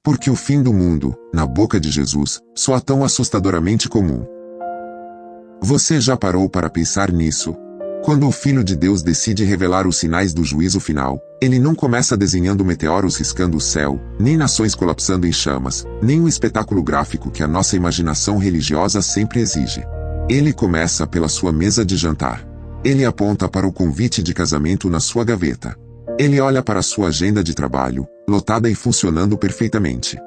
Porque o fim do mundo, na boca de Jesus, soa tão assustadoramente comum. Você já parou para pensar nisso? Quando o Filho de Deus decide revelar os sinais do juízo final, ele não começa desenhando meteoros riscando o céu, nem nações colapsando em chamas, nem o espetáculo gráfico que a nossa imaginação religiosa sempre exige. Ele começa pela sua mesa de jantar. Ele aponta para o convite de casamento na sua gaveta. Ele olha para a sua agenda de trabalho, lotada e funcionando perfeitamente.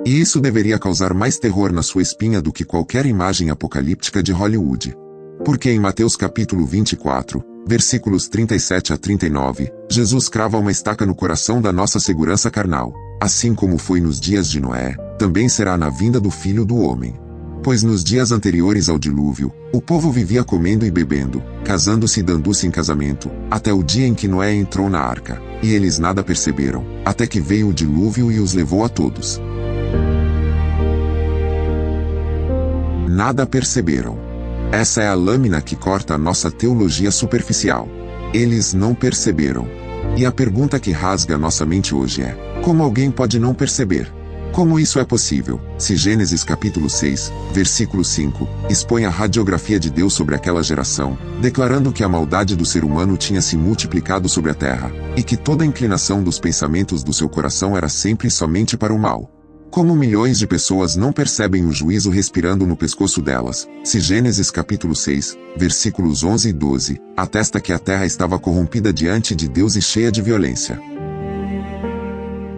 E isso deveria causar mais terror na sua espinha do que qualquer imagem apocalíptica de Hollywood. Porque em Mateus capítulo 24, versículos 37 a 39, Jesus crava uma estaca no coração da nossa segurança carnal. Assim como foi nos dias de Noé, também será na vinda do Filho do Homem. Pois nos dias anteriores ao dilúvio, o povo vivia comendo e bebendo, casando-se e dando-se em casamento, até o dia em que Noé entrou na arca, e eles nada perceberam, até que veio o dilúvio e os levou a todos. Nada perceberam. Essa é a lâmina que corta a nossa teologia superficial. Eles não perceberam. E a pergunta que rasga nossa mente hoje é: como alguém pode não perceber? Como isso é possível, se Gênesis capítulo 6, versículo 5, expõe a radiografia de Deus sobre aquela geração, declarando que a maldade do ser humano tinha se multiplicado sobre a terra, e que toda a inclinação dos pensamentos do seu coração era sempre e somente para o mal? Como milhões de pessoas não percebem o juízo respirando no pescoço delas, se Gênesis capítulo 6, versículos 11 e 12, atesta que a terra estava corrompida diante de Deus e cheia de violência?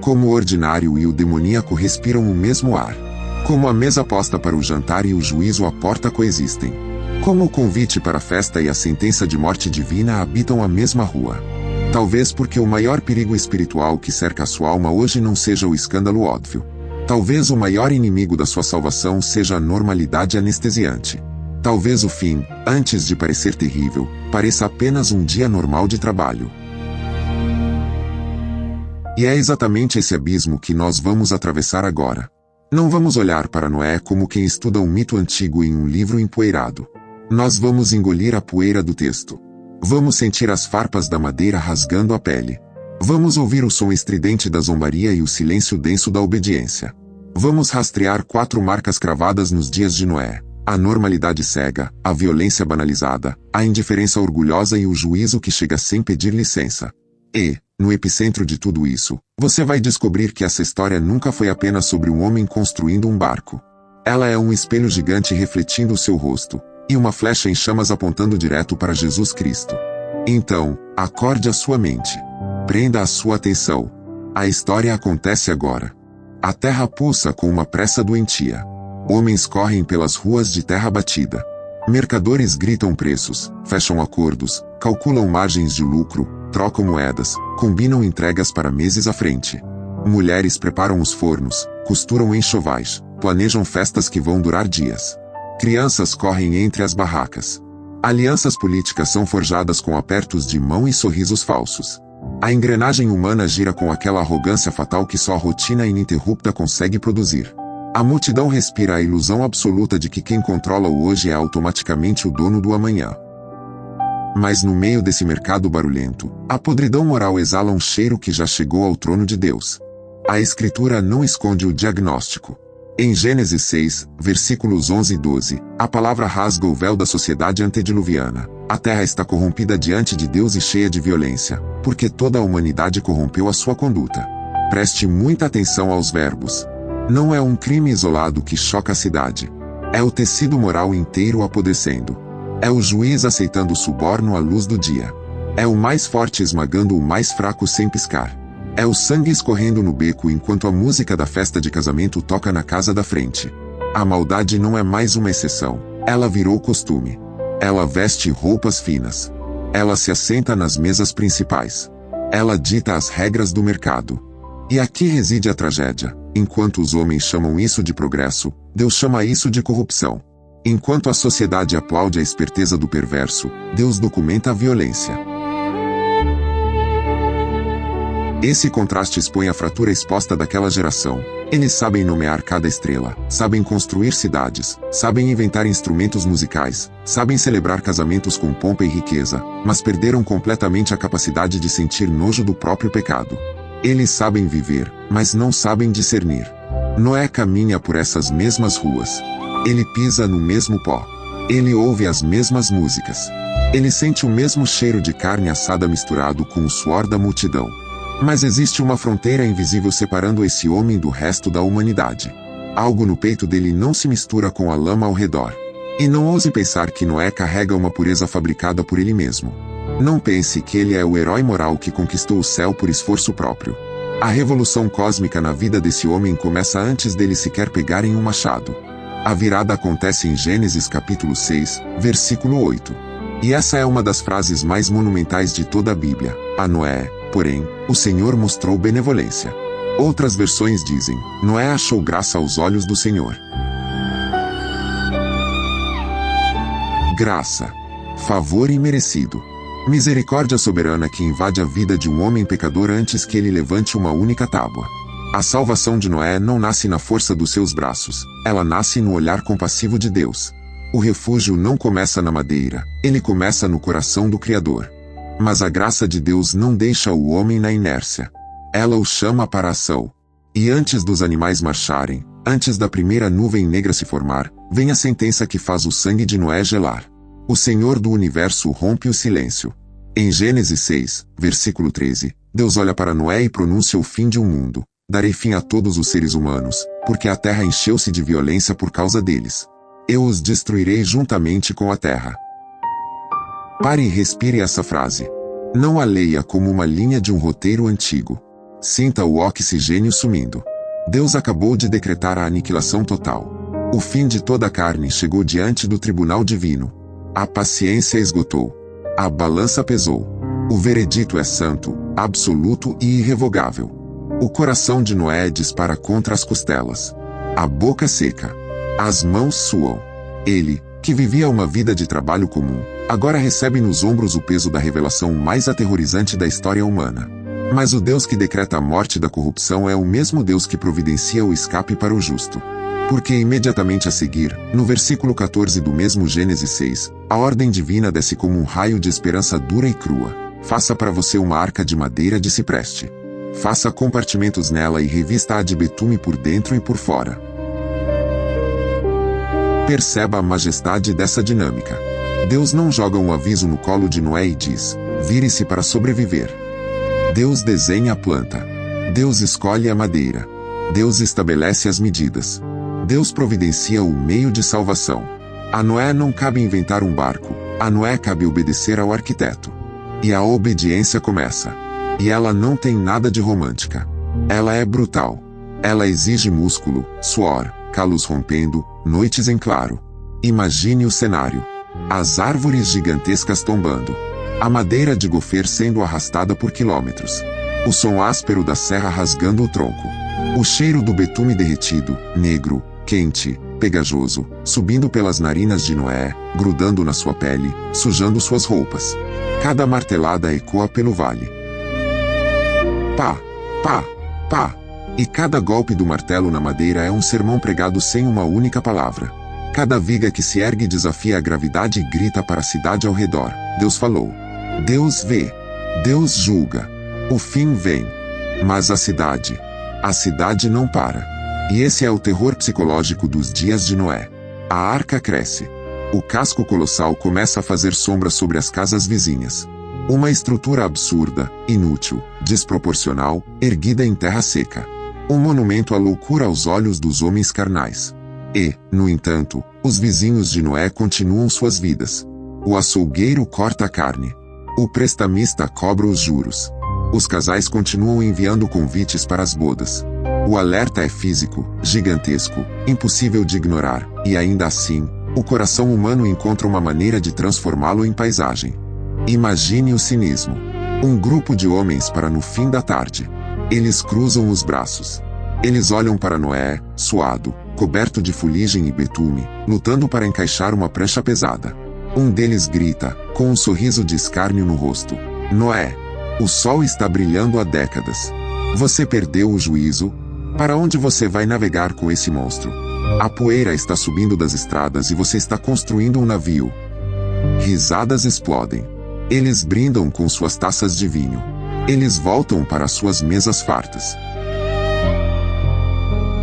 Como o ordinário e o demoníaco respiram o mesmo ar. Como a mesa posta para o jantar e o juízo à porta coexistem. Como o convite para a festa e a sentença de morte divina habitam a mesma rua. Talvez porque o maior perigo espiritual que cerca a sua alma hoje não seja o escândalo óbvio. Talvez o maior inimigo da sua salvação seja a normalidade anestesiante. Talvez o fim, antes de parecer terrível, pareça apenas um dia normal de trabalho. E é exatamente esse abismo que nós vamos atravessar agora. Não vamos olhar para Noé como quem estuda um mito antigo em um livro empoeirado. Nós vamos engolir a poeira do texto. Vamos sentir as farpas da madeira rasgando a pele. Vamos ouvir o som estridente da zombaria e o silêncio denso da obediência. Vamos rastrear 4 marcas cravadas nos dias de Noé: a normalidade cega, a violência banalizada, a indiferença orgulhosa e o juízo que chega sem pedir licença. E, no epicentro de tudo isso, você vai descobrir que essa história nunca foi apenas sobre um homem construindo um barco. Ela é um espelho gigante refletindo o seu rosto, e uma flecha em chamas apontando direto para Jesus Cristo. Então, acorde a sua mente. Prenda a sua atenção. A história acontece agora. A terra pulsa com uma pressa doentia. Homens correm pelas ruas de terra batida. Mercadores gritam preços, fecham acordos, calculam margens de lucro, trocam moedas, combinam entregas para meses à frente. Mulheres preparam os fornos, costuram enxovais, planejam festas que vão durar dias. Crianças correm entre as barracas. Alianças políticas são forjadas com apertos de mão e sorrisos falsos. A engrenagem humana gira com aquela arrogância fatal que só a rotina ininterrupta consegue produzir. A multidão respira a ilusão absoluta de que quem controla o hoje é automaticamente o dono do amanhã. Mas no meio desse mercado barulhento, a podridão moral exala um cheiro que já chegou ao trono de Deus. A Escritura não esconde o diagnóstico. Em Gênesis 6, versículos 11 e 12, a palavra rasga o véu da sociedade antediluviana. A terra está corrompida diante de Deus e cheia de violência, porque toda a humanidade corrompeu a sua conduta. Preste muita atenção aos verbos. Não é um crime isolado que choca a cidade. É o tecido moral inteiro apodrecendo. É o juiz aceitando o suborno à luz do dia. É o mais forte esmagando o mais fraco sem piscar. É o sangue escorrendo no beco enquanto a música da festa de casamento toca na casa da frente. A maldade não é mais uma exceção. Ela virou costume. Ela veste roupas finas. Ela se assenta nas mesas principais. Ela dita as regras do mercado. E aqui reside a tragédia. Enquanto os homens chamam isso de progresso, Deus chama isso de corrupção. Enquanto a sociedade aplaude a esperteza do perverso, Deus documenta a violência. Esse contraste expõe a fratura exposta daquela geração. Eles sabem nomear cada estrela, sabem construir cidades, sabem inventar instrumentos musicais, sabem celebrar casamentos com pompa e riqueza, mas perderam completamente a capacidade de sentir nojo do próprio pecado. Eles sabem viver, mas não sabem discernir. Noé caminha por essas mesmas ruas. Ele pisa no mesmo pó. Ele ouve as mesmas músicas. Ele sente o mesmo cheiro de carne assada misturado com o suor da multidão. Mas existe uma fronteira invisível separando esse homem do resto da humanidade. Algo no peito dele não se mistura com a lama ao redor. E não ouse pensar que Noé carrega uma pureza fabricada por ele mesmo. Não pense que ele é o herói moral que conquistou o céu por esforço próprio. A revolução cósmica na vida desse homem começa antes dele sequer pegar em um machado. A virada acontece em Gênesis capítulo 6, versículo 8. E essa é uma das frases mais monumentais de toda a Bíblia. A Noé, porém, o Senhor mostrou benevolência. Outras versões dizem: Noé achou graça aos olhos do Senhor. Graça. Favor imerecido. Misericórdia soberana que invade a vida de um homem pecador antes que ele levante uma única tábua. A salvação de Noé não nasce na força dos seus braços, ela nasce no olhar compassivo de Deus. O refúgio não começa na madeira, ele começa no coração do Criador. Mas a graça de Deus não deixa o homem na inércia. Ela o chama para a ação. E antes dos animais marcharem, antes da primeira nuvem negra se formar, vem a sentença que faz o sangue de Noé gelar. O Senhor do Universo rompe o silêncio. Em Gênesis 6, versículo 13, Deus olha para Noé e pronuncia o fim de um mundo. Darei fim a todos os seres humanos, porque a terra encheu-se de violência por causa deles. Eu os destruirei juntamente com a terra. Pare e respire essa frase. Não a leia como uma linha de um roteiro antigo. Sinta o oxigênio sumindo. Deus acabou de decretar a aniquilação total. O fim de toda a carne chegou diante do tribunal divino. A paciência esgotou. A balança pesou. O veredito é santo, absoluto e irrevogável. O coração de Noé dispara contra as costelas. A boca seca. As mãos suam. Ele, que vivia uma vida de trabalho comum, agora recebe nos ombros o peso da revelação mais aterrorizante da história humana. Mas o Deus que decreta a morte da corrupção é o mesmo Deus que providencia o escape para o justo. Porque imediatamente a seguir, no versículo 14 do mesmo Gênesis 6, a ordem divina desce como um raio de esperança dura e crua. Faça para você uma arca de madeira de cipreste. Faça compartimentos nela e revista-a de betume por dentro e por fora. Perceba a majestade dessa dinâmica. Deus não joga um aviso no colo de Noé e diz: vire-se para sobreviver. Deus desenha a planta. Deus escolhe a madeira. Deus estabelece as medidas. Deus providencia o meio de salvação. A Noé não cabe inventar um barco, a Noé cabe obedecer ao arquiteto. E a obediência começa. E ela não tem nada de romântica. Ela é brutal. Ela exige músculo, suor, calos rompendo, noites em claro. Imagine o cenário. As árvores gigantescas tombando. A madeira de gofer sendo arrastada por quilômetros. O som áspero da serra rasgando o tronco. O cheiro do betume derretido, negro, quente, pegajoso, subindo pelas narinas de Noé, grudando na sua pele, sujando suas roupas. Cada martelada ecoa pelo vale. Pá, pá, pá. E cada golpe do martelo na madeira é um sermão pregado sem uma única palavra. Cada viga que se ergue desafia a gravidade e grita para a cidade ao redor: Deus falou. Deus vê. Deus julga. O fim vem. Mas a cidade não para. E esse é o terror psicológico dos dias de Noé. A arca cresce. O casco colossal começa a fazer sombra sobre as casas vizinhas. Uma estrutura absurda, inútil, desproporcional, erguida em terra seca. Um monumento à loucura aos olhos dos homens carnais. E, no entanto, os vizinhos de Noé continuam suas vidas. O açougueiro corta a carne. O prestamista cobra os juros. Os casais continuam enviando convites para as bodas. O alerta é físico, gigantesco, impossível de ignorar, e ainda assim, o coração humano encontra uma maneira de transformá-lo em paisagem. Imagine o cinismo. Um grupo de homens para no fim da tarde. Eles cruzam os braços. Eles olham para Noé, suado, coberto de fuligem e betume, lutando para encaixar uma prancha pesada. Um deles grita, com um sorriso de escárnio no rosto: Noé, o sol está brilhando há décadas. Você perdeu o juízo? Para onde você vai navegar com esse monstro? A poeira está subindo das estradas e você está construindo um navio. Risadas explodem. Eles brindam com suas taças de vinho. Eles voltam para suas mesas fartas.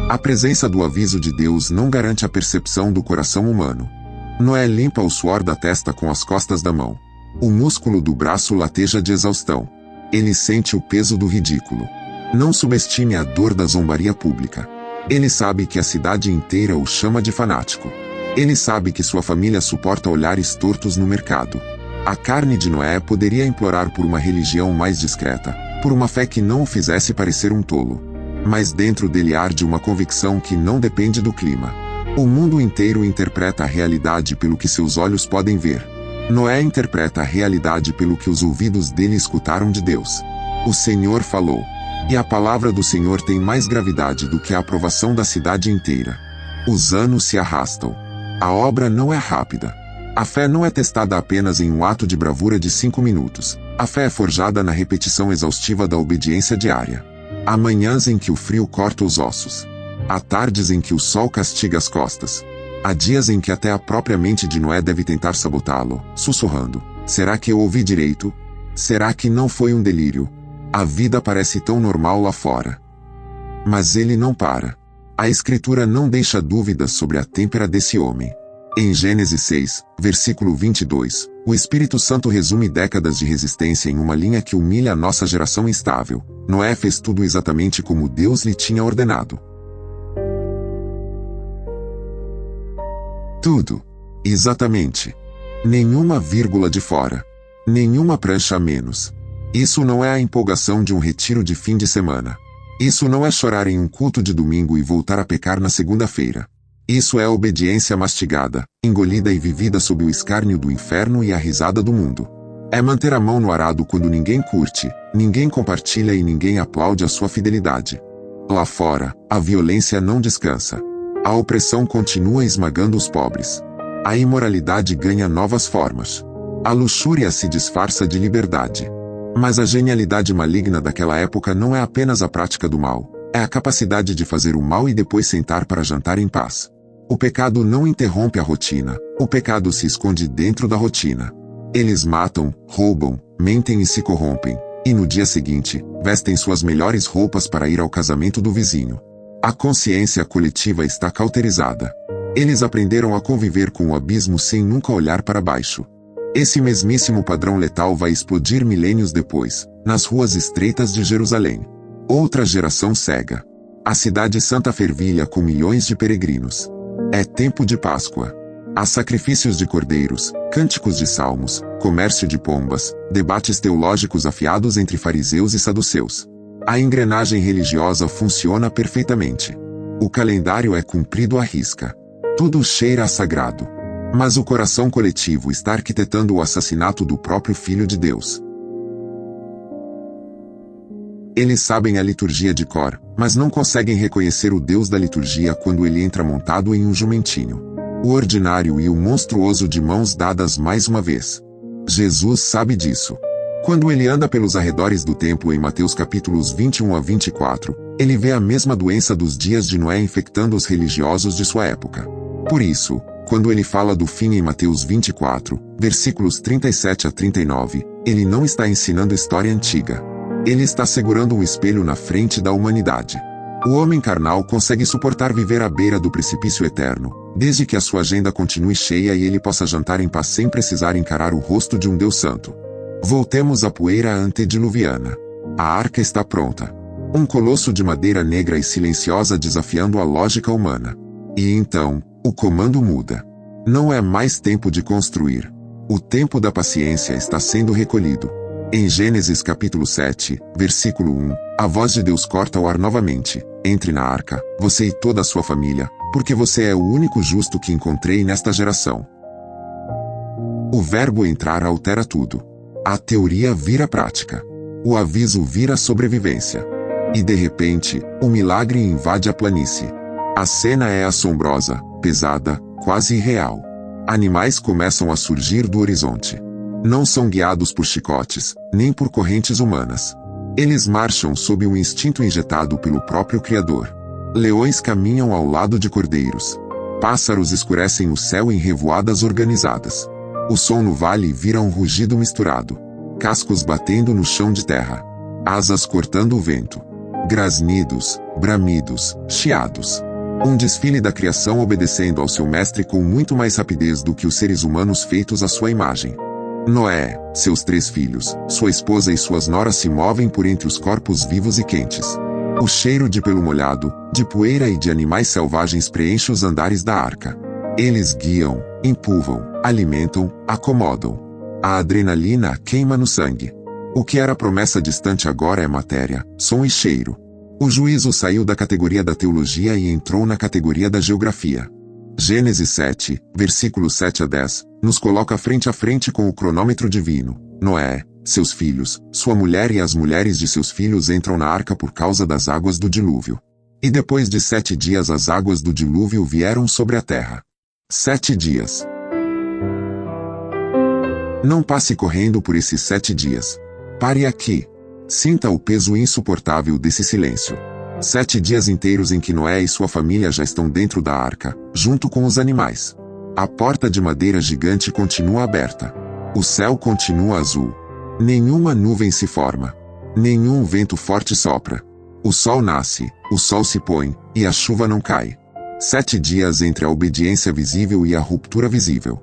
A presença do aviso de Deus não garante a percepção do coração humano. Noé limpa o suor da testa com as costas da mão. O músculo do braço lateja de exaustão. Ele sente o peso do ridículo. Não subestime a dor da zombaria pública. Ele sabe que a cidade inteira o chama de fanático. Ele sabe que sua família suporta olhares tortos no mercado. A carne de Noé poderia implorar por uma religião mais discreta, por uma fé que não o fizesse parecer um tolo. Mas dentro dele arde uma convicção que não depende do clima. O mundo inteiro interpreta a realidade pelo que seus olhos podem ver. Noé interpreta a realidade pelo que os ouvidos dele escutaram de Deus. O Senhor falou. E a palavra do Senhor tem mais gravidade do que a aprovação da cidade inteira. Os anos se arrastam. A obra não é rápida. A fé não é testada apenas em um ato de bravura de 5 minutos. A fé é forjada na repetição exaustiva da obediência diária. Há manhãs em que o frio corta os ossos. Há tardes em que o sol castiga as costas. Há dias em que até a própria mente de Noé deve tentar sabotá-lo, sussurrando: será que eu ouvi direito? Será que não foi um delírio? A vida parece tão normal lá fora. Mas ele não para. A Escritura não deixa dúvidas sobre a têmpera desse homem. Em Gênesis 6, versículo 22, o Espírito Santo resume décadas de resistência em uma linha que humilha a nossa geração instável. Noé fez tudo exatamente como Deus lhe tinha ordenado. Tudo. Exatamente. Nenhuma vírgula de fora. Nenhuma prancha a menos. Isso não é a empolgação de um retiro de fim de semana. Isso não é chorar em um culto de domingo e voltar a pecar na segunda-feira. Isso é a obediência mastigada, engolida e vivida sob o escárnio do inferno e a risada do mundo. É manter a mão no arado quando ninguém curte, ninguém compartilha e ninguém aplaude a sua fidelidade. Lá fora, a violência não descansa. A opressão continua esmagando os pobres. A imoralidade ganha novas formas. A luxúria se disfarça de liberdade. Mas a genialidade maligna daquela época não é apenas a prática do mal, é a capacidade de fazer o mal e depois sentar para jantar em paz. O pecado não interrompe a rotina, o pecado se esconde dentro da rotina. Eles matam, roubam, mentem e se corrompem, e no dia seguinte, vestem suas melhores roupas para ir ao casamento do vizinho. A consciência coletiva está cauterizada. Eles aprenderam a conviver com o abismo sem nunca olhar para baixo. Esse mesmíssimo padrão letal vai explodir milênios depois, nas ruas estreitas de Jerusalém. Outra geração cega. A cidade santa fervilha com milhões de peregrinos. É tempo de Páscoa. Há sacrifícios de cordeiros, cânticos de salmos, comércio de pombas, debates teológicos afiados entre fariseus e saduceus. A engrenagem religiosa funciona perfeitamente. O calendário é cumprido à risca. Tudo cheira a sagrado. Mas o coração coletivo está arquitetando o assassinato do próprio Filho de Deus. Eles sabem a liturgia de cor, mas não conseguem reconhecer o Deus da liturgia quando ele entra montado em um jumentinho. O ordinário e o monstruoso de mãos dadas mais uma vez. Jesus sabe disso. Quando ele anda pelos arredores do templo em Mateus capítulos 21 a 24, ele vê a mesma doença dos dias de Noé infectando os religiosos de sua época. Por isso, quando ele fala do fim em Mateus 24, versículos 37 a 39, ele não está ensinando história antiga. Ele está segurando um espelho na frente da humanidade. O homem carnal consegue suportar viver à beira do precipício eterno, desde que a sua agenda continue cheia e ele possa jantar em paz sem precisar encarar o rosto de um Deus santo. Voltemos à poeira antediluviana. A arca está pronta. Um colosso de madeira negra e silenciosa desafiando a lógica humana. E então, o comando muda. Não é mais tempo de construir. O tempo da paciência está sendo recolhido. Em Gênesis capítulo 7, versículo 1, a voz de Deus corta o ar novamente. Entre na arca, você e toda a sua família, porque você é o único justo que encontrei nesta geração. O verbo entrar altera tudo. A teoria vira prática. O aviso vira sobrevivência. E de repente, o milagre invade a planície. A cena é assombrosa, pesada, quase irreal. Animais começam a surgir do horizonte. Não são guiados por chicotes, nem por correntes humanas. Eles marcham sob um instinto injetado pelo próprio Criador. Leões caminham ao lado de cordeiros. Pássaros escurecem o céu em revoadas organizadas. O som no vale vira um rugido misturado. Cascos batendo no chão de terra. asas cortando o vento, grasnidos, bramidos, chiados. Um desfile da criação obedecendo ao seu mestre com muito mais rapidez do que os seres humanos feitos à sua imagem. Noé, seus 3 filhos, sua esposa e suas noras se movem por entre os corpos vivos e quentes. O cheiro de pelo molhado, de poeira e de animais selvagens preenche os andares da arca. Eles guiam, empurram, alimentam, acomodam. A adrenalina queima no sangue. O que era promessa distante agora é matéria, som e cheiro. O juízo saiu da categoria da teologia e entrou na categoria da geografia. Gênesis 7, versículos 7 a 10, nos coloca frente a frente com o cronômetro divino. Noé, seus filhos, sua mulher e as mulheres de seus filhos entram na arca por causa das águas do dilúvio. E depois de 7 dias as águas do dilúvio vieram sobre a terra. 7 dias. Não passe correndo por esses 7 dias. Pare aqui. Sinta o peso insuportável desse silêncio. 7 dias inteiros em que Noé e sua família já estão dentro da arca, junto com os animais. A porta de madeira gigante continua aberta. O céu continua azul. Nenhuma nuvem se forma. Nenhum vento forte sopra. O sol nasce, o sol se põe, e a chuva não cai. 7 dias entre a obediência visível e a ruptura visível.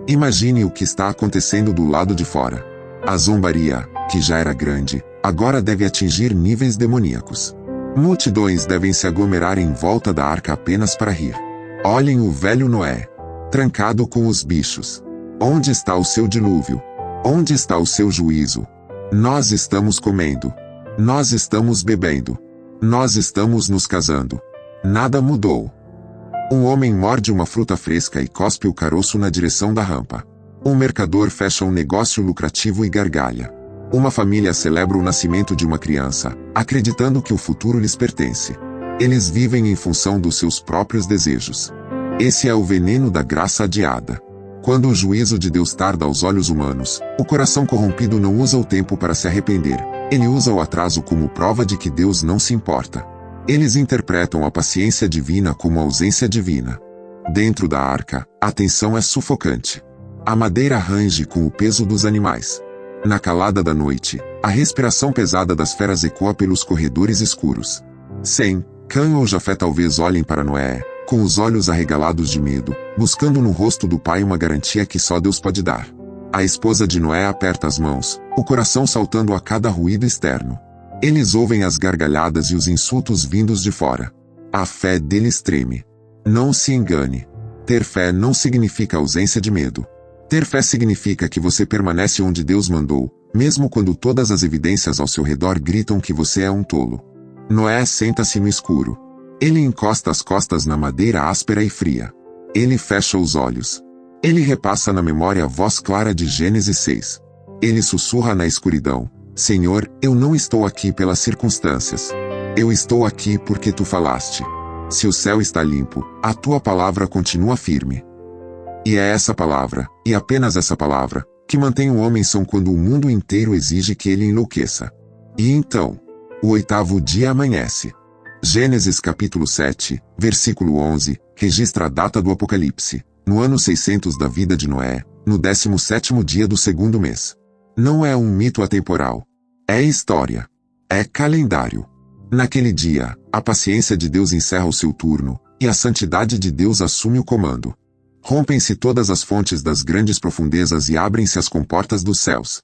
Imagine o que está acontecendo do lado de fora. A zombaria, que já era grande, agora deve atingir níveis demoníacos. Multidões devem se aglomerar em volta da arca apenas para rir. Olhem o velho Noé, trancado com os bichos. Onde está o seu dilúvio? Onde está o seu juízo? Nós estamos comendo. Nós estamos bebendo. Nós estamos nos casando. Nada mudou. Um homem morde uma fruta fresca e cospe o caroço na direção da rampa. Um mercador fecha um negócio lucrativo e gargalha. Uma família celebra o nascimento de uma criança, acreditando que o futuro lhes pertence. Eles vivem em função dos seus próprios desejos. Esse é o veneno da graça adiada. Quando o juízo de Deus tarda aos olhos humanos, o coração corrompido não usa o tempo para se arrepender. Ele usa o atraso como prova de que Deus não se importa. Eles interpretam a paciência divina como ausência divina. Dentro da arca, a tensão é sufocante. A madeira range com o peso dos animais. Na calada da noite, a respiração pesada das feras ecoa pelos corredores escuros. Sem, Cã ou Jafé talvez olhem para Noé, com os olhos arregalados de medo, buscando no rosto do pai uma garantia que só Deus pode dar. A esposa de Noé aperta as mãos, o coração saltando a cada ruído externo. Eles ouvem as gargalhadas e os insultos vindos de fora. A fé deles treme. Não se engane. Ter fé não significa ausência de medo. Ter fé significa que você permanece onde Deus mandou, mesmo quando todas as evidências ao seu redor gritam que você é um tolo. Noé senta-se no escuro. Ele encosta as costas na madeira áspera e fria. Ele fecha os olhos. Ele repassa na memória a voz clara de Gênesis 6. Ele sussurra na escuridão: Senhor, eu não estou aqui pelas circunstâncias. Eu estou aqui porque tu falaste. Se o céu está limpo, a tua palavra continua firme. E é essa palavra, e apenas essa palavra, que mantém o homem são quando o mundo inteiro exige que ele enlouqueça. E então, o 8º dia amanhece. Gênesis capítulo 7, versículo 11, registra a data do Apocalipse, no ano 600 da vida de Noé, no 17º dia do 2º mês. Não é um mito atemporal. É história. É calendário. Naquele dia, a paciência de Deus encerra o seu turno, e a santidade de Deus assume o comando. Rompem-se todas as fontes das grandes profundezas e abrem-se as comportas dos céus.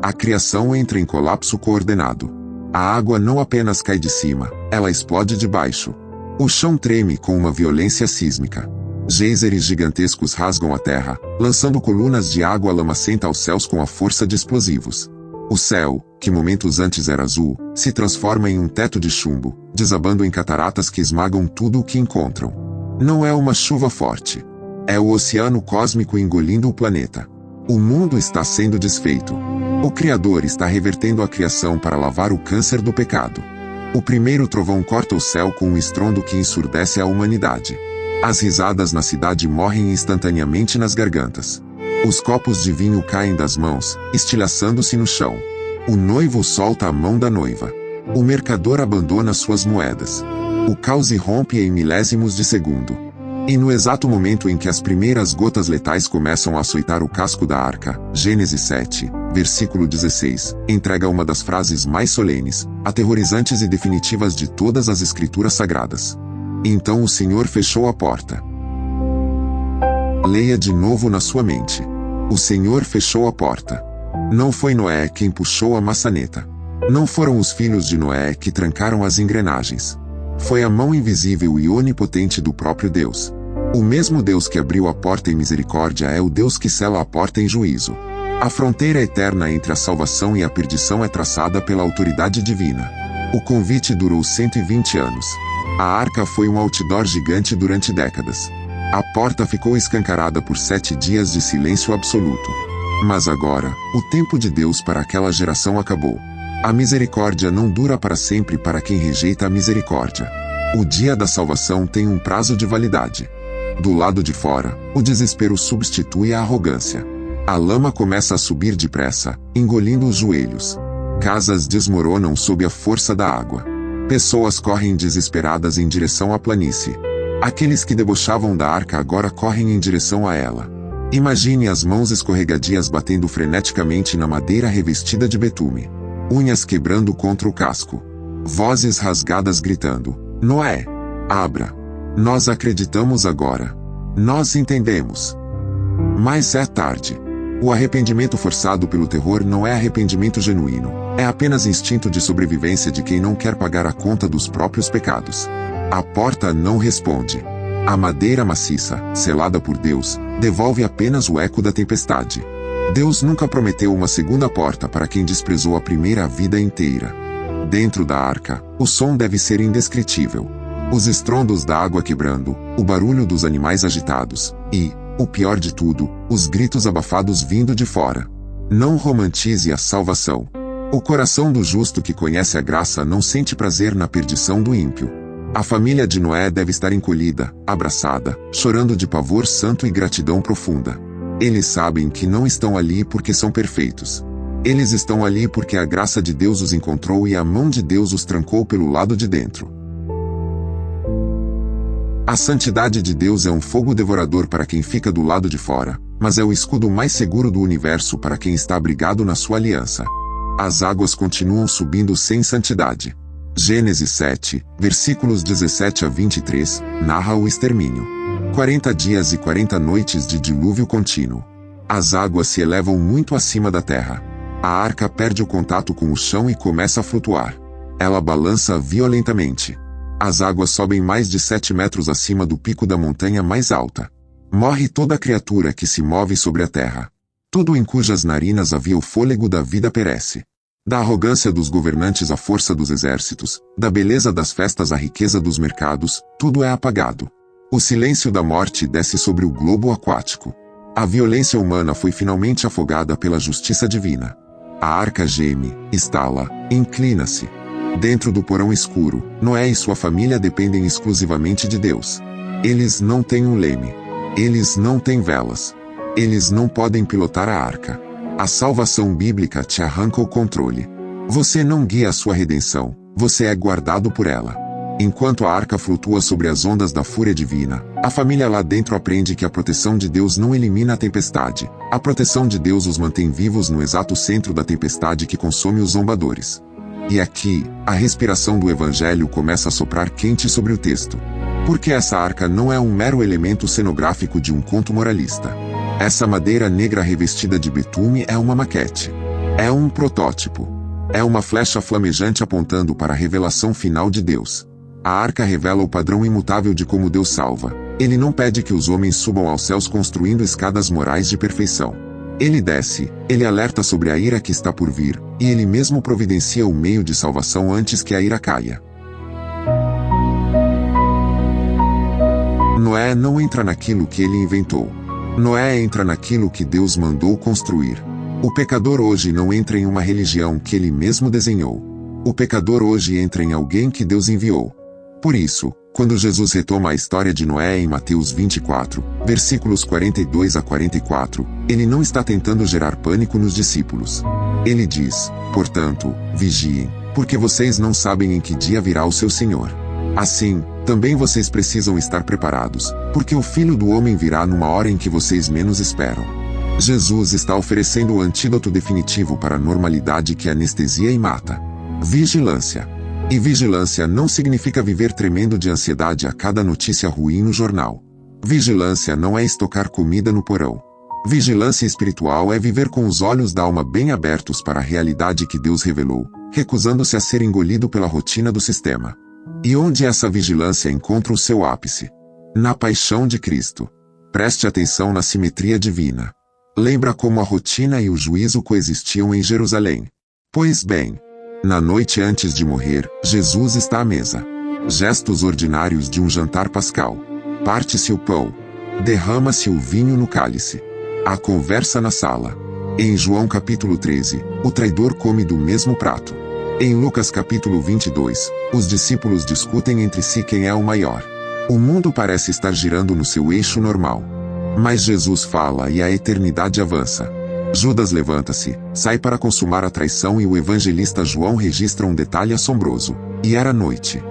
A criação entra em colapso coordenado. A água não apenas cai de cima, ela explode de baixo. O chão treme com uma violência sísmica. Geysers gigantescos rasgam a terra, lançando colunas de água lamacenta aos céus com a força de explosivos. O céu, que momentos antes era azul, se transforma em um teto de chumbo, desabando em cataratas que esmagam tudo o que encontram. Não é uma chuva forte. É o oceano cósmico engolindo o planeta. O mundo está sendo desfeito. O Criador está revertendo a criação para lavar o câncer do pecado. O primeiro trovão corta o céu com um estrondo que ensurdece a humanidade. As risadas na cidade morrem instantaneamente nas gargantas. Os copos de vinho caem das mãos, estilhaçando-se no chão. O noivo solta a mão da noiva. O mercador abandona suas moedas. O caos irrompe em milésimos de segundo. E no exato momento em que as primeiras gotas letais começam a açoitar o casco da arca, Gênesis 7, versículo 16, entrega uma das frases mais solenes, aterrorizantes e definitivas de todas as escrituras sagradas. Então o Senhor fechou a porta. Leia de novo na sua mente. O Senhor fechou a porta. Não foi Noé quem puxou a maçaneta. Não foram os filhos de Noé que trancaram as engrenagens. Foi a mão invisível e onipotente do próprio Deus. O mesmo Deus que abriu a porta em misericórdia é o Deus que sela a porta em juízo. A fronteira eterna entre a salvação e a perdição é traçada pela autoridade divina. O convite durou 120 anos. A arca foi um outdoor gigante durante décadas. A porta ficou escancarada por 7 dias de silêncio absoluto. Mas agora, o tempo de Deus para aquela geração acabou. A misericórdia não dura para sempre para quem rejeita a misericórdia. O dia da salvação tem um prazo de validade. Do lado de fora, o desespero substitui a arrogância. A lama começa a subir depressa, engolindo os joelhos. Casas desmoronam sob a força da água. Pessoas correm desesperadas em direção à planície. Aqueles que debochavam da arca agora correm em direção a ela. Imagine as mãos escorregadias batendo freneticamente na madeira revestida de betume. Unhas quebrando contra o casco. Vozes rasgadas gritando: Noé! Abra! Nós acreditamos agora. Nós entendemos. Mas é tarde. O arrependimento forçado pelo terror não é arrependimento genuíno. É apenas instinto de sobrevivência de quem não quer pagar a conta dos próprios pecados. A porta não responde. A madeira maciça, selada por Deus, devolve apenas o eco da tempestade. Deus nunca prometeu uma segunda porta para quem desprezou a primeira a vida inteira. Dentro da arca, o som deve ser indescritível. Os estrondos da água quebrando, o barulho dos animais agitados, e, o pior de tudo, os gritos abafados vindo de fora. Não romantize a salvação. O coração do justo que conhece a graça não sente prazer na perdição do ímpio. A família de Noé deve estar encolhida, abraçada, chorando de pavor santo e gratidão profunda. Eles sabem que não estão ali porque são perfeitos. Eles estão ali porque a graça de Deus os encontrou e a mão de Deus os trancou pelo lado de dentro. A santidade de Deus é um fogo devorador para quem fica do lado de fora, mas é o escudo mais seguro do universo para quem está abrigado na sua aliança. As águas continuam subindo sem santidade. Gênesis 7, versículos 17 a 23, narra o extermínio. 40 dias e 40 noites de dilúvio contínuo. As águas se elevam muito acima da terra. A arca perde o contato com o chão e começa a flutuar. Ela balança violentamente. As águas sobem mais de 7 metros acima do pico da montanha mais alta. Morre toda criatura que se move sobre a terra. Tudo em cujas narinas havia o fôlego da vida perece. Da arrogância dos governantes à força dos exércitos, da beleza das festas à riqueza dos mercados, tudo é apagado. O silêncio da morte desce sobre o globo aquático. A violência humana foi finalmente afogada pela justiça divina. A arca geme, estala, inclina-se. Dentro do porão escuro, Noé e sua família dependem exclusivamente de Deus. Eles não têm um leme. Eles não têm velas. Eles não podem pilotar a arca. A salvação bíblica te arranca o controle. Você não guia a sua redenção, você é guardado por ela. Enquanto a arca flutua sobre as ondas da fúria divina, a família lá dentro aprende que a proteção de Deus não elimina a tempestade. A proteção de Deus os mantém vivos no exato centro da tempestade que consome os zombadores. E aqui, a respiração do Evangelho começa a soprar quente sobre o texto. Porque essa arca não é um mero elemento cenográfico de um conto moralista. Essa madeira negra revestida de betume é uma maquete. É um protótipo. É uma flecha flamejante apontando para a revelação final de Deus. A arca revela o padrão imutável de como Deus salva. Ele não pede que os homens subam aos céus construindo escadas morais de perfeição. Ele desce, ele alerta sobre a ira que está por vir, e ele mesmo providencia o meio de salvação antes que a ira caia. Noé não entra naquilo que ele inventou. Noé entra naquilo que Deus mandou construir. O pecador hoje não entra em uma religião que ele mesmo desenhou. O pecador hoje entra em alguém que Deus enviou. Por isso, quando Jesus retoma a história de Noé em Mateus 24, versículos 42 a 44, ele não está tentando gerar pânico nos discípulos. Ele diz: portanto, vigiem, porque vocês não sabem em que dia virá o seu Senhor. Assim, também vocês precisam estar preparados, porque o Filho do Homem virá numa hora em que vocês menos esperam. Jesus está oferecendo o antídoto definitivo para a normalidade que anestesia e mata. Vigilância. E vigilância não significa viver tremendo de ansiedade a cada notícia ruim no jornal. Vigilância não é estocar comida no porão. Vigilância espiritual é viver com os olhos da alma bem abertos para a realidade que Deus revelou, recusando-se a ser engolido pela rotina do sistema. E onde essa vigilância encontra o seu ápice? Na paixão de Cristo. Preste atenção na simetria divina. Lembra como a rotina e o juízo coexistiam em Jerusalém? Pois bem, na noite antes de morrer, Jesus está à mesa. Gestos ordinários de um jantar pascal. Parte-se o pão. Derrama-se o vinho no cálice. A conversa na sala. Em João capítulo 13, o traidor come do mesmo prato. Em Lucas capítulo 22, os discípulos discutem entre si quem é o maior. O mundo parece estar girando no seu eixo normal. Mas Jesus fala e a eternidade avança. Judas levanta-se, sai para consumar a traição e o evangelista João registra um detalhe assombroso. E era noite.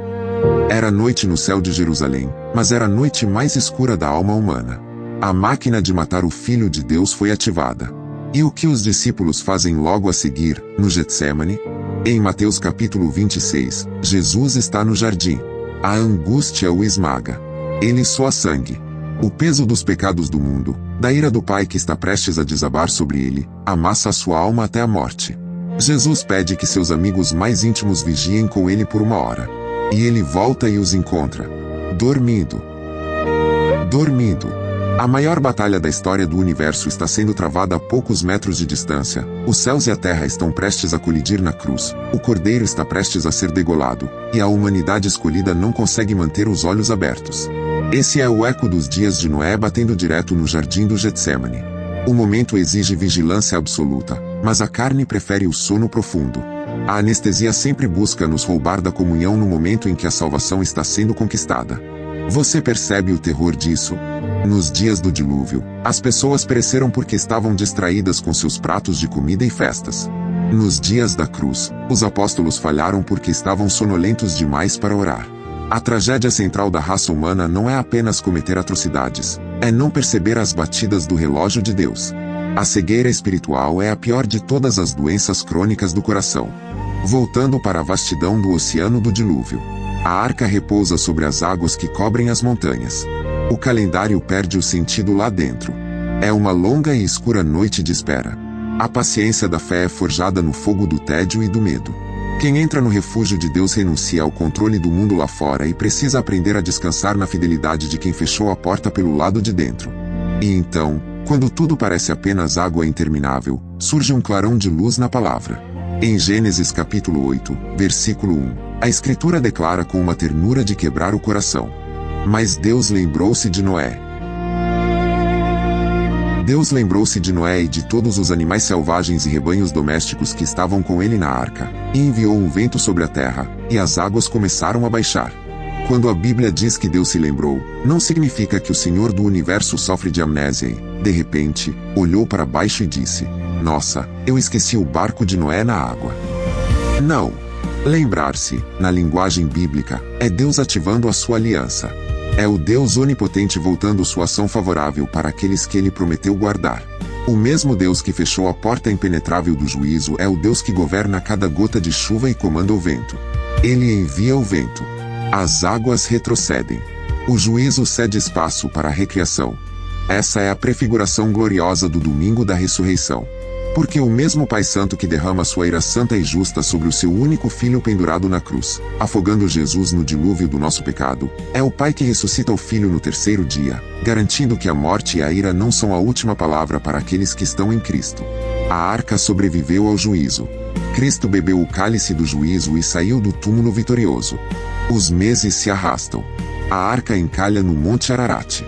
Era noite no céu de Jerusalém, mas era a noite mais escura da alma humana. A máquina de matar o Filho de Deus foi ativada. E o que os discípulos fazem logo a seguir, no Getsêmani? Em Mateus capítulo 26, Jesus está no jardim. A angústia o esmaga. Ele soa sangue. O peso dos pecados do mundo, da ira do Pai que está prestes a desabar sobre ele, amassa a sua alma até a morte. Jesus pede que seus amigos mais íntimos vigiem com ele por uma hora. E ele volta e os encontra. Dormindo. Dormindo. A maior batalha da história do universo está sendo travada a poucos metros de distância. Os céus e a terra estão prestes a colidir na cruz. O cordeiro está prestes a ser degolado. E a humanidade escolhida não consegue manter os olhos abertos. Esse é o eco dos dias de Noé batendo direto no jardim do Getsêmani. O momento exige vigilância absoluta, mas a carne prefere o sono profundo. A anestesia sempre busca nos roubar da comunhão no momento em que a salvação está sendo conquistada. Você percebe o terror disso? Nos dias do dilúvio, as pessoas pereceram porque estavam distraídas com seus pratos de comida e festas. Nos dias da cruz, os apóstolos falharam porque estavam sonolentos demais para orar. A tragédia central da raça humana não é apenas cometer atrocidades, é não perceber as batidas do relógio de Deus. A cegueira espiritual é a pior de todas as doenças crônicas do coração. Voltando para a vastidão do oceano do dilúvio. A arca repousa sobre as águas que cobrem as montanhas. O calendário perde o sentido lá dentro. É uma longa e escura noite de espera. A paciência da fé é forjada no fogo do tédio e do medo. Quem entra no refúgio de Deus renuncia ao controle do mundo lá fora e precisa aprender a descansar na fidelidade de quem fechou a porta pelo lado de dentro. E então, quando tudo parece apenas água interminável, surge um clarão de luz na palavra. Em Gênesis capítulo 8, versículo 1, a Escritura declara com uma ternura de quebrar o coração. Mas Deus lembrou-se de Noé. Deus lembrou-se de Noé e de todos os animais selvagens e rebanhos domésticos que estavam com ele na arca, e enviou um vento sobre a terra, e as águas começaram a baixar. Quando a Bíblia diz que Deus se lembrou, não significa que o Senhor do Universo sofre de amnésia e, de repente, olhou para baixo e disse: "Nossa, eu esqueci o barco de Noé na água." Não. Lembrar-se, na linguagem bíblica, é Deus ativando a sua aliança. É o Deus onipotente voltando sua ação favorável para aqueles que ele prometeu guardar. O mesmo Deus que fechou a porta impenetrável do juízo é o Deus que governa cada gota de chuva e comanda o vento. Ele envia o vento. As águas retrocedem. O juízo cede espaço para a recriação. Essa é a prefiguração gloriosa do domingo da ressurreição. Porque o mesmo Pai Santo que derrama sua ira santa e justa sobre o seu único Filho pendurado na cruz, afogando Jesus no dilúvio do nosso pecado, é o Pai que ressuscita o Filho no terceiro dia, garantindo que a morte e a ira não são a última palavra para aqueles que estão em Cristo. A arca sobreviveu ao juízo. Cristo bebeu o cálice do juízo e saiu do túmulo vitorioso. Os meses se arrastam. A arca encalha no Monte Ararat.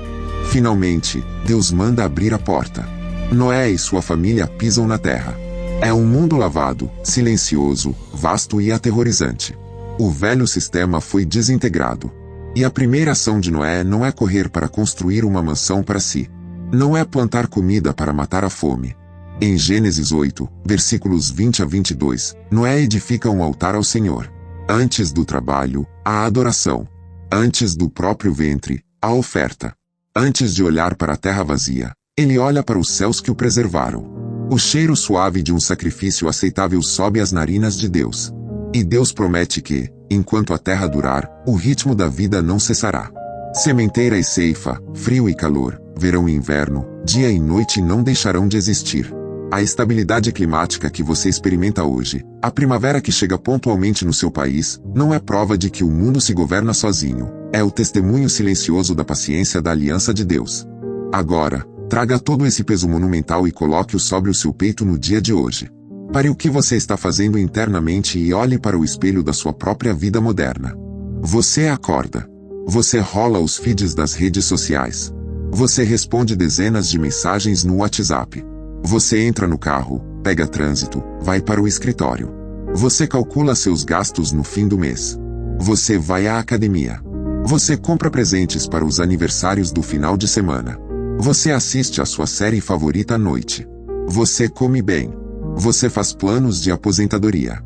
Finalmente, Deus manda abrir a porta. Noé e sua família pisam na terra. É um mundo lavado, silencioso, vasto e aterrorizante. O velho sistema foi desintegrado. E a primeira ação de Noé não é correr para construir uma mansão para si. Não é plantar comida para matar a fome. Em Gênesis 8, versículos 20 a 22, Noé edifica um altar ao Senhor. Antes do trabalho, a adoração. Antes do próprio ventre, a oferta. Antes de olhar para a terra vazia, ele olha para os céus que o preservaram. O cheiro suave de um sacrifício aceitável sobe às narinas de Deus. E Deus promete que, enquanto a terra durar, o ritmo da vida não cessará. Sementeira e ceifa, frio e calor, verão e inverno, dia e noite não deixarão de existir. A estabilidade climática que você experimenta hoje, a primavera que chega pontualmente no seu país, não é prova de que o mundo se governa sozinho. É o testemunho silencioso da paciência da aliança de Deus. Agora, traga todo esse peso monumental e coloque-o sobre o seu peito no dia de hoje. Pare o que você está fazendo internamente e olhe para o espelho da sua própria vida moderna. Você acorda. Você rola os feeds das redes sociais. Você responde dezenas de mensagens no WhatsApp. Você entra no carro, pega trânsito, vai para o escritório. Você calcula seus gastos no fim do mês. Você vai à academia. Você compra presentes para os aniversários do final de semana. Você assiste a sua série favorita à noite. Você come bem. Você faz planos de aposentadoria.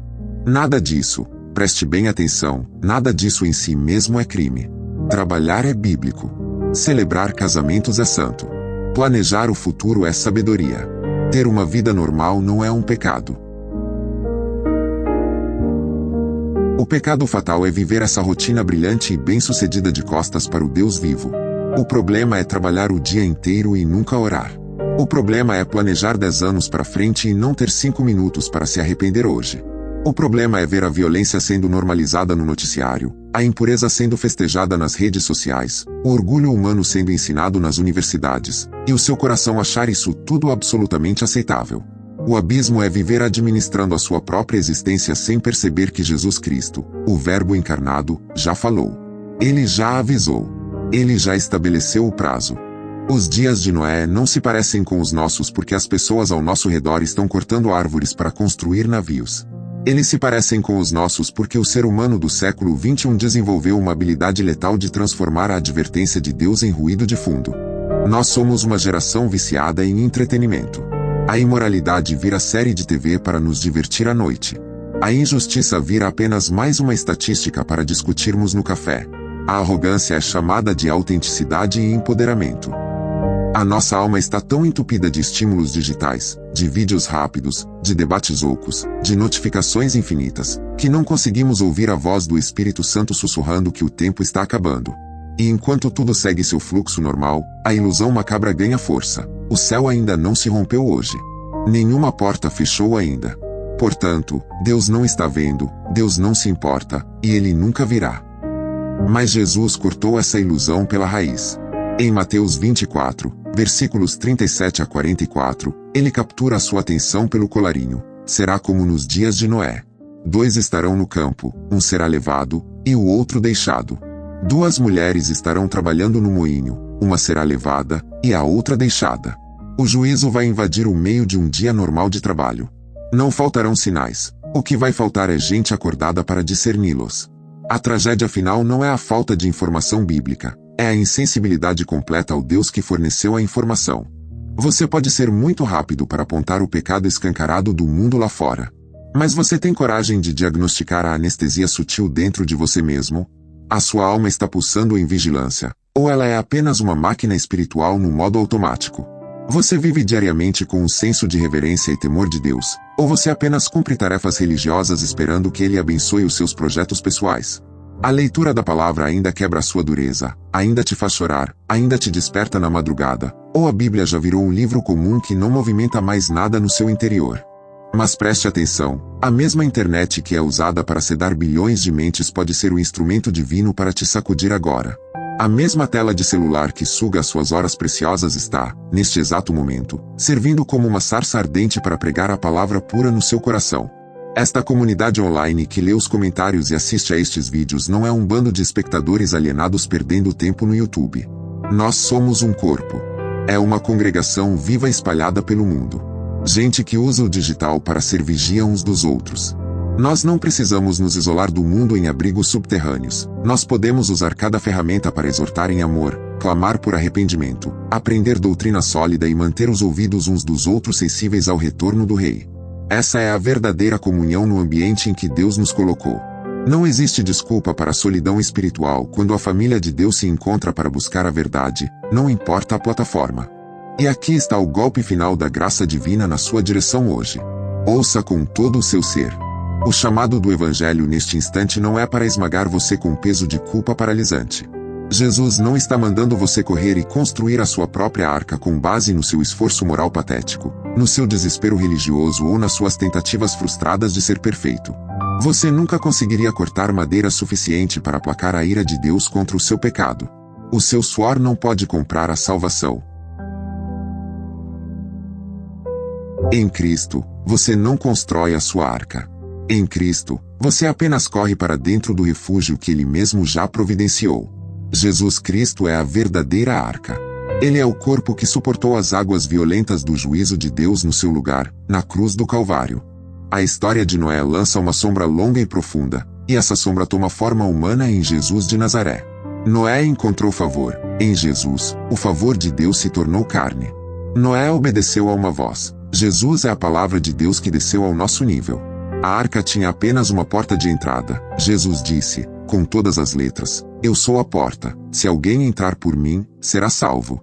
Nada disso, preste bem atenção, nada disso em si mesmo é crime. Trabalhar é bíblico. Celebrar casamentos é santo. Planejar o futuro é sabedoria. Ter uma vida normal não é um pecado. O pecado fatal é viver essa rotina brilhante e bem-sucedida de costas para o Deus vivo. O problema é trabalhar o dia inteiro e nunca orar. O problema é planejar 10 anos para frente e não ter 5 minutos para se arrepender hoje. O problema é ver a violência sendo normalizada no noticiário, a impureza sendo festejada nas redes sociais, o orgulho humano sendo ensinado nas universidades, e o seu coração achar isso tudo absolutamente aceitável. O abismo é viver administrando a sua própria existência sem perceber que Jesus Cristo, o Verbo encarnado, já falou. Ele já avisou. Ele já estabeleceu o prazo. Os dias de Noé não se parecem com os nossos porque as pessoas ao nosso redor estão cortando árvores para construir navios. Eles se parecem com os nossos porque o ser humano do século XXI desenvolveu uma habilidade letal de transformar a advertência de Deus em ruído de fundo. Nós somos uma geração viciada em entretenimento. A imoralidade vira série de TV para nos divertir à noite. A injustiça vira apenas mais uma estatística para discutirmos no café. A arrogância é chamada de autenticidade e empoderamento. A nossa alma está tão entupida de estímulos digitais, de vídeos rápidos, de debates ocos, de notificações infinitas, que não conseguimos ouvir a voz do Espírito Santo sussurrando que o tempo está acabando. E enquanto tudo segue seu fluxo normal, a ilusão macabra ganha força. O céu ainda não se rompeu hoje. Nenhuma porta fechou ainda. Portanto, Deus não está vendo, Deus não se importa, e Ele nunca virá. Mas Jesus cortou essa ilusão pela raiz. Em Mateus 24, versículos 37 a 44, ele captura a sua atenção pelo colarinho. Será como nos dias de Noé. 2 estarão no campo, um será levado, e o outro deixado. 2 mulheres estarão trabalhando no moinho, uma será levada, e a outra deixada. O juízo vai invadir o meio de um dia normal de trabalho. Não faltarão sinais. O que vai faltar é gente acordada para discerni-los. A tragédia final não é a falta de informação bíblica. É a insensibilidade completa ao Deus que forneceu a informação. Você pode ser muito rápido para apontar o pecado escancarado do mundo lá fora. Mas você tem coragem de diagnosticar a anestesia sutil dentro de você mesmo? A sua alma está pulsando em vigilância, ou ela é apenas uma máquina espiritual no modo automático? Você vive diariamente com um senso de reverência e temor de Deus, ou você apenas cumpre tarefas religiosas esperando que Ele abençoe os seus projetos pessoais? A leitura da palavra ainda quebra a sua dureza, ainda te faz chorar, ainda te desperta na madrugada, ou a Bíblia já virou um livro comum que não movimenta mais nada no seu interior. Mas preste atenção, a mesma internet que é usada para sedar bilhões de mentes pode ser o instrumento divino para te sacudir agora. A mesma tela de celular que suga as suas horas preciosas está, neste exato momento, servindo como uma sarça ardente para pregar a palavra pura no seu coração. Esta comunidade online que lê os comentários e assiste a estes vídeos não é um bando de espectadores alienados perdendo tempo no YouTube. Nós somos um corpo. É uma congregação viva espalhada pelo mundo. Gente que usa o digital para ser vigia uns dos outros. Nós não precisamos nos isolar do mundo em abrigos subterrâneos. Nós podemos usar cada ferramenta para exortar em amor, clamar por arrependimento, aprender doutrina sólida e manter os ouvidos uns dos outros sensíveis ao retorno do Rei. Essa é a verdadeira comunhão no ambiente em que Deus nos colocou. Não existe desculpa para a solidão espiritual quando a família de Deus se encontra para buscar a verdade, não importa a plataforma. E aqui está o golpe final da graça divina na sua direção hoje. Ouça com todo o seu ser. O chamado do Evangelho neste instante não é para esmagar você com peso de culpa paralisante. Jesus não está mandando você correr e construir a sua própria arca com base no seu esforço moral patético, no seu desespero religioso ou nas suas tentativas frustradas de ser perfeito. Você nunca conseguiria cortar madeira suficiente para aplacar a ira de Deus contra o seu pecado. O seu suor não pode comprar a salvação. Em Cristo, você não constrói a sua arca. Em Cristo, você apenas corre para dentro do refúgio que Ele mesmo já providenciou. Jesus Cristo é a verdadeira arca. Ele é o corpo que suportou as águas violentas do juízo de Deus no seu lugar, na cruz do Calvário. A história de Noé lança uma sombra longa e profunda, e essa sombra toma forma humana em Jesus de Nazaré. Noé encontrou favor. Em Jesus, o favor de Deus se tornou carne. Noé obedeceu a uma voz. Jesus é a palavra de Deus que desceu ao nosso nível. A arca tinha apenas uma porta de entrada. Jesus disse, com todas as letras, eu sou a porta, se alguém entrar por mim, será salvo.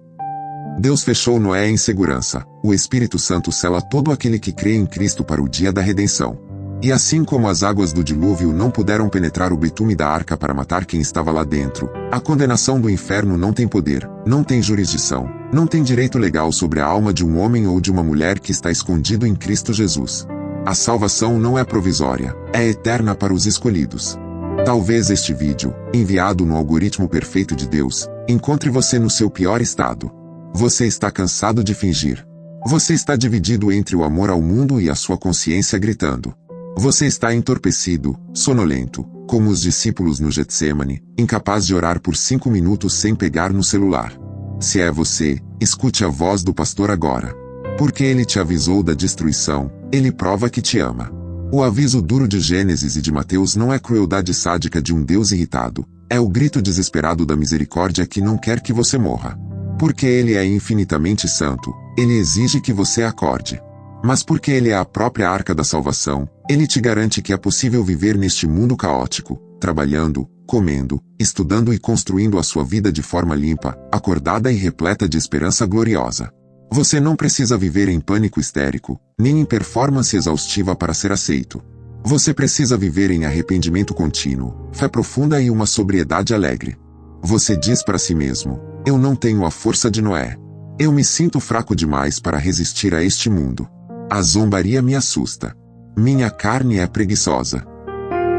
Deus fechou Noé em segurança. O Espírito Santo sela todo aquele que crê em Cristo para o dia da redenção. E assim como as águas do dilúvio não puderam penetrar o betume da arca para matar quem estava lá dentro, a condenação do inferno não tem poder, não tem jurisdição, não tem direito legal sobre a alma de um homem ou de uma mulher que está escondido em Cristo Jesus. A salvação não é provisória, é eterna para os escolhidos. Talvez este vídeo, enviado no algoritmo perfeito de Deus, encontre você no seu pior estado. Você está cansado de fingir. Você está dividido entre o amor ao mundo e a sua consciência gritando. Você está entorpecido, sonolento, como os discípulos no Getsêmani, incapaz de orar por 5 minutos sem pegar no celular. Se é você, escute a voz do pastor agora. Porque ele te avisou da destruição, ele prova que te ama. O aviso duro de Gênesis e de Mateus não é crueldade sádica de um Deus irritado, é o grito desesperado da misericórdia que não quer que você morra. Porque ele é infinitamente santo, ele exige que você acorde. Mas porque ele é a própria arca da salvação, ele te garante que é possível viver neste mundo caótico, trabalhando, comendo, estudando e construindo a sua vida de forma limpa, acordada e repleta de esperança gloriosa. Você não precisa viver em pânico histérico, nem em performance exaustiva para ser aceito. Você precisa viver em arrependimento contínuo, fé profunda e uma sobriedade alegre. Você diz para si mesmo, eu não tenho a força de Noé. Eu me sinto fraco demais para resistir a este mundo. A zombaria me assusta. Minha carne é preguiçosa.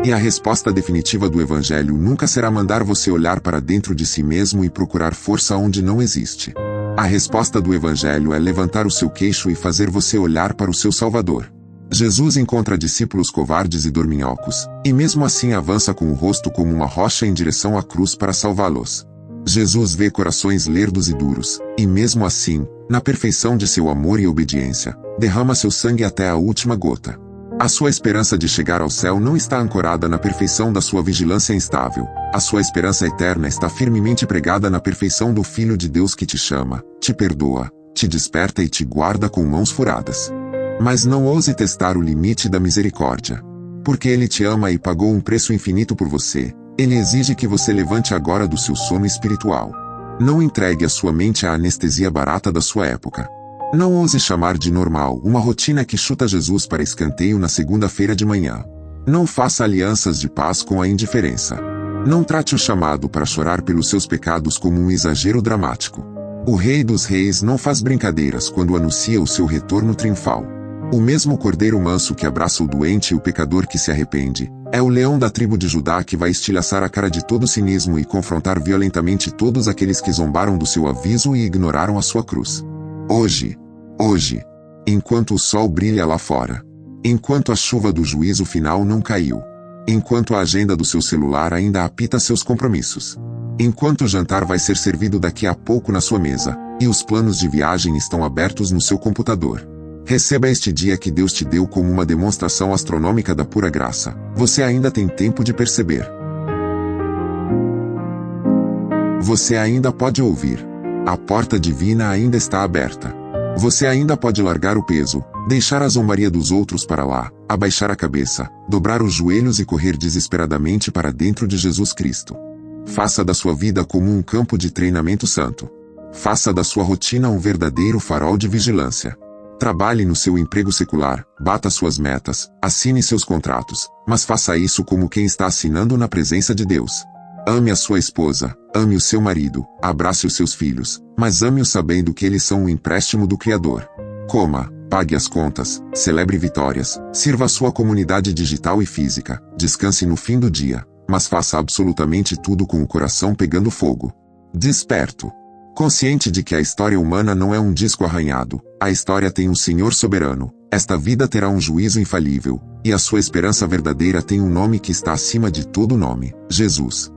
E a resposta definitiva do Evangelho nunca será mandar você olhar para dentro de si mesmo e procurar força onde não existe. A resposta do Evangelho é levantar o seu queixo e fazer você olhar para o seu Salvador. Jesus encontra discípulos covardes e dorminhocos, e mesmo assim avança com o rosto como uma rocha em direção à cruz para salvá-los. Jesus vê corações lerdos e duros, e mesmo assim, na perfeição de seu amor e obediência, derrama seu sangue até a última gota. A sua esperança de chegar ao céu não está ancorada na perfeição da sua vigilância instável. A sua esperança eterna está firmemente pregada na perfeição do Filho de Deus que te chama, te perdoa, te desperta e te guarda com mãos furadas. Mas não ouse testar o limite da misericórdia. Porque Ele te ama e pagou um preço infinito por você, Ele exige que você levante agora do seu sono espiritual. Não entregue a sua mente à anestesia barata da sua época. Não ouse chamar de normal uma rotina que chuta Jesus para escanteio na segunda-feira de manhã. Não faça alianças de paz com a indiferença. Não trate o chamado para chorar pelos seus pecados como um exagero dramático. O Rei dos Reis não faz brincadeiras quando anuncia o seu retorno triunfal. O mesmo cordeiro manso que abraça o doente e o pecador que se arrepende, é o leão da tribo de Judá que vai estilhaçar a cara de todo cinismo e confrontar violentamente todos aqueles que zombaram do seu aviso e ignoraram a sua cruz. Hoje, enquanto o sol brilha lá fora, enquanto a chuva do juízo final não caiu, enquanto a agenda do seu celular ainda apita seus compromissos, enquanto o jantar vai ser servido daqui a pouco na sua mesa, e os planos de viagem estão abertos no seu computador. Receba este dia que Deus te deu como uma demonstração astronômica da pura graça. Você ainda tem tempo de perceber. Você ainda pode ouvir. A porta divina ainda está aberta. Você ainda pode largar o peso, deixar a zombaria dos outros para lá, abaixar a cabeça, dobrar os joelhos e correr desesperadamente para dentro de Jesus Cristo. Faça da sua vida como um campo de treinamento santo. Faça da sua rotina um verdadeiro farol de vigilância. Trabalhe no seu emprego secular, bata suas metas, assine seus contratos, mas faça isso como quem está assinando na presença de Deus. Ame a sua esposa, ame o seu marido, abrace os seus filhos, mas ame-os sabendo que eles são um empréstimo do Criador. Coma, pague as contas, celebre vitórias, sirva a sua comunidade digital e física, descanse no fim do dia, mas faça absolutamente tudo com o coração pegando fogo. Desperto. Consciente de que a história humana não é um disco arranhado, a história tem um Senhor soberano, esta vida terá um juízo infalível, e a sua esperança verdadeira tem um nome que está acima de todo nome, Jesus.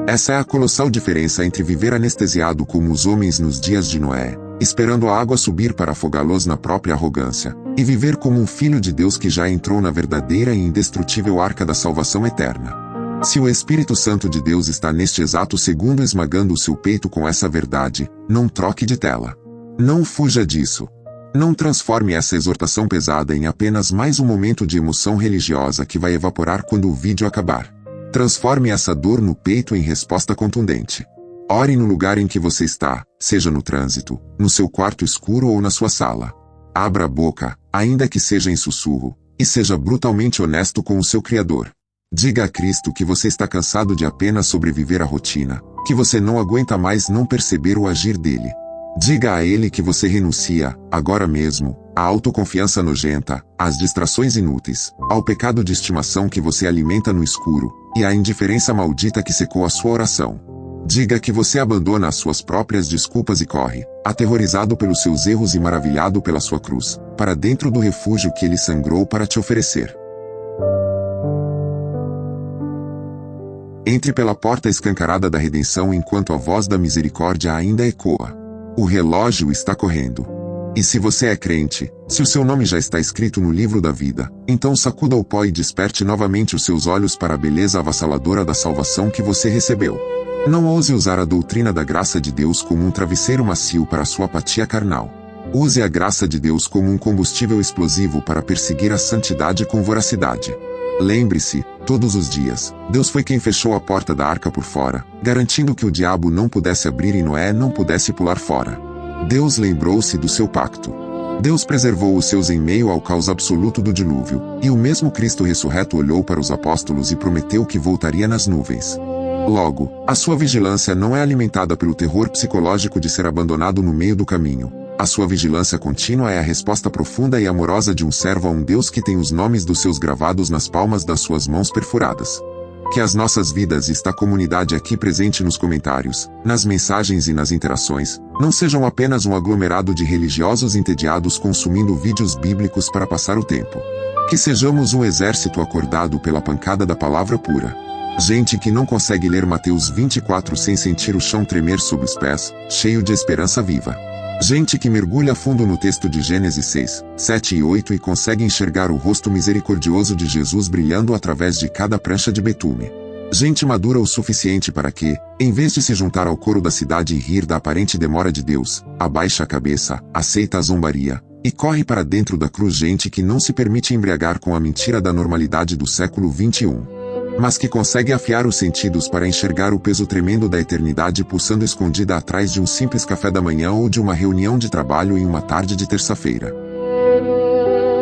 Essa é a colossal diferença entre viver anestesiado como os homens nos dias de Noé, esperando a água subir para afogá-los na própria arrogância, e viver como um filho de Deus que já entrou na verdadeira e indestrutível arca da salvação eterna. Se o Espírito Santo de Deus está neste exato segundo esmagando o seu peito com essa verdade, não troque de tela. Não fuja disso. Não transforme essa exortação pesada em apenas mais um momento de emoção religiosa que vai evaporar quando o vídeo acabar. Transforme essa dor no peito em resposta contundente. Ore no lugar em que você está, seja no trânsito, no seu quarto escuro ou na sua sala. Abra a boca, ainda que seja em sussurro, e seja brutalmente honesto com o seu Criador. Diga a Cristo que você está cansado de apenas sobreviver à rotina, que você não aguenta mais não perceber o agir dele. Diga a ele que você renuncia, agora mesmo, à autoconfiança nojenta, às distrações inúteis, ao pecado de estimação que você alimenta no escuro, e à indiferença maldita que secou a sua oração. Diga que você abandona as suas próprias desculpas e corre, aterrorizado pelos seus erros e maravilhado pela sua cruz, para dentro do refúgio que ele sangrou para te oferecer. Entre pela porta escancarada da redenção enquanto a voz da misericórdia ainda ecoa. O relógio está correndo. E se você é crente, se o seu nome já está escrito no livro da vida, então sacuda o pó e desperte novamente os seus olhos para a beleza avassaladora da salvação que você recebeu. Não ouse usar a doutrina da graça de Deus como um travesseiro macio para sua apatia carnal. Use a graça de Deus como um combustível explosivo para perseguir a santidade com voracidade. Lembre-se, todos os dias, Deus foi quem fechou a porta da arca por fora, garantindo que o diabo não pudesse abrir e Noé não pudesse pular fora. Deus lembrou-se do seu pacto. Deus preservou os seus em meio ao caos absoluto do dilúvio, e o mesmo Cristo ressurreto olhou para os apóstolos e prometeu que voltaria nas nuvens. Logo, a sua vigilância não é alimentada pelo terror psicológico de ser abandonado no meio do caminho. A sua vigilância contínua é a resposta profunda e amorosa de um servo a um Deus que tem os nomes dos seus gravados nas palmas das suas mãos perfuradas. Que as nossas vidas e esta comunidade aqui presente nos comentários, nas mensagens e nas interações, não sejam apenas um aglomerado de religiosos entediados consumindo vídeos bíblicos para passar o tempo. Que sejamos um exército acordado pela pancada da palavra pura. Gente que não consegue ler Mateus 24 sem sentir o chão tremer sob os pés, cheio de esperança viva. Gente que mergulha fundo no texto de Gênesis 6, 7 e 8 e consegue enxergar o rosto misericordioso de Jesus brilhando através de cada prancha de betume. Gente madura o suficiente para que, em vez de se juntar ao coro da cidade e rir da aparente demora de Deus, abaixa a cabeça, aceita a zombaria, e corre para dentro da cruz. Gente que não se permite embriagar com a mentira da normalidade do século 21. Mas que consegue afiar os sentidos para enxergar o peso tremendo da eternidade pulsando escondida atrás de um simples café da manhã ou de uma reunião de trabalho em uma tarde de terça-feira.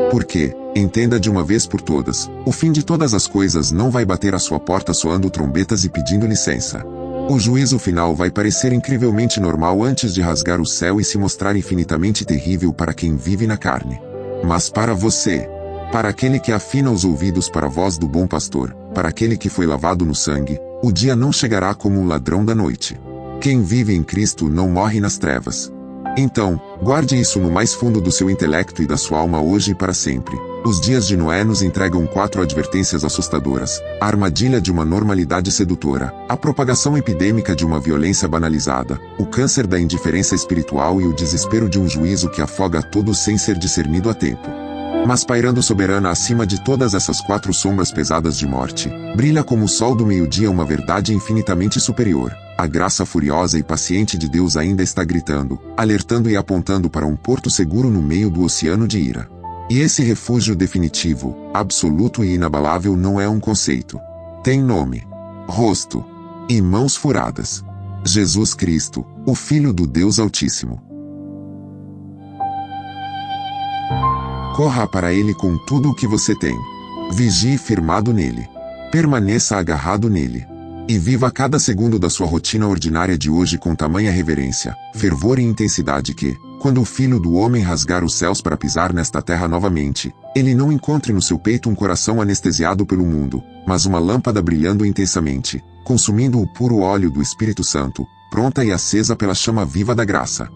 Porque, entenda de uma vez por todas, o fim de todas as coisas não vai bater à sua porta soando trombetas e pedindo licença. O juízo final vai parecer incrivelmente normal antes de rasgar o céu e se mostrar infinitamente terrível para quem vive na carne. Mas para você, para aquele que afina os ouvidos para a voz do bom pastor, para aquele que foi lavado no sangue, o dia não chegará como um ladrão da noite. Quem vive em Cristo não morre nas trevas. Então, guarde isso no mais fundo do seu intelecto e da sua alma hoje e para sempre. Os dias de Noé nos entregam 4 advertências assustadoras: a armadilha de uma normalidade sedutora, a propagação epidêmica de uma violência banalizada, o câncer da indiferença espiritual e o desespero de um juízo que afoga a todos sem ser discernido a tempo. Mas pairando soberana acima de todas essas 4 sombras pesadas de morte, brilha como o sol do meio-dia uma verdade infinitamente superior. A graça furiosa e paciente de Deus ainda está gritando, alertando e apontando para um porto seguro no meio do oceano de ira. E esse refúgio definitivo, absoluto e inabalável não é um conceito. Tem nome, rosto e mãos furadas. Jesus Cristo, o Filho do Deus Altíssimo. Corra para Ele com tudo o que você tem. Vigie firmado nele. Permaneça agarrado nele. E viva cada segundo da sua rotina ordinária de hoje com tamanha reverência, fervor e intensidade que, quando o Filho do Homem rasgar os céus para pisar nesta terra novamente, ele não encontre no seu peito um coração anestesiado pelo mundo, mas uma lâmpada brilhando intensamente, consumindo o puro óleo do Espírito Santo, pronta e acesa pela chama viva da graça.